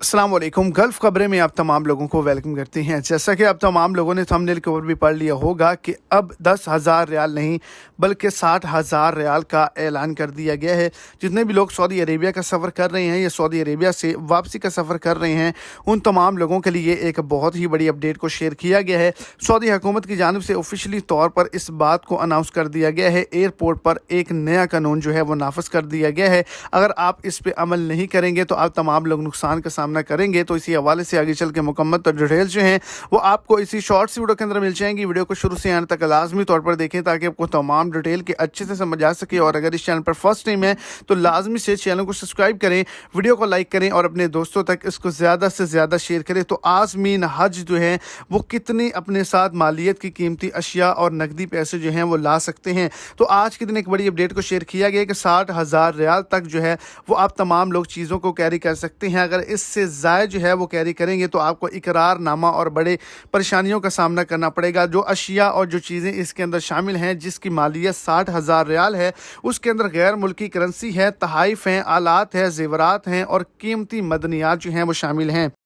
अस्सलाम वालेकुम। गल्फ़ ख़बरें में आप तमाम लोगों को वेलकम करते हैं। जैसा कि आप तमाम लोगों ने थंबनेल के ऊपर भी पढ़ लिया होगा कि अब 10,000 रियाल नहीं बल्कि 60,000 रियाल का ऐलान कर दिया गया है। जितने भी लोग सऊदी अरेबिया का सफ़र कर रहे हैं या सऊदी अरेबिया से वापसी का सफ़र कर रहे हैं, उन तमाम लोगों के लिए एक बहुत ही बड़ी अपडेट को शेयर किया गया है। सऊदी हुकूमत की जानिब से ऑफिशियली तौर पर इस बात को अनाउंस कर दिया गया है। एयरपोर्ट पर एक नया कानून जो है वो नाफिज कर दिया गया है। अगर आप इस पर अमल नहीं करेंगे तो आप तमाम लोग नुकसान का सामना करेंगे। तो इसी हवाले से आगे चल के मुकम्मल डिटेल्स जो हैं वो आपको इसी शॉर्ट्स वीडियो के अंदर मिल जाएंगी। वीडियो को शुरू से एंड तक लाजमी तौर पर देखें ताकि आपको तमाम डिटेल के अच्छे से समझ आ सके। और अगर इस चैनल पर फर्स्ट टाइम है तो लाजमी से चैनल को सब्सक्राइब करें, वीडियो को लाइक करें और अपने दोस्तों तक इसको ज़्यादा से ज़्यादा शेयर करें। तो आज़मीन हज जो है वो कितनी अपने साथ मालियत की कीमती अशिया और नकदी पैसे जो हैं वो ला सकते हैं। तो आज के दिन एक बड़ी अपडेट को शेयर किया गया कि 60,000 रियाल तक जो है वो आप तमाम लोग चीज़ों को कैरी कर सकते हैं। अगर इससे ज़ायद जो है वो कैरी करेंगे तो आपको इकरारनामा और बड़े परेशानियों का सामना करना पड़ेगा। जो अशिया और जो चीज़ें इसके अंदर शामिल हैं जिसकी मालियत 60,000 रियाल है, उसके अंदर गैर मुल्की करेंसी है, तहाइफ हैं, आलात है, जेवरात हैं और कीमती मदनियात जो हैं वो शामिल हैं।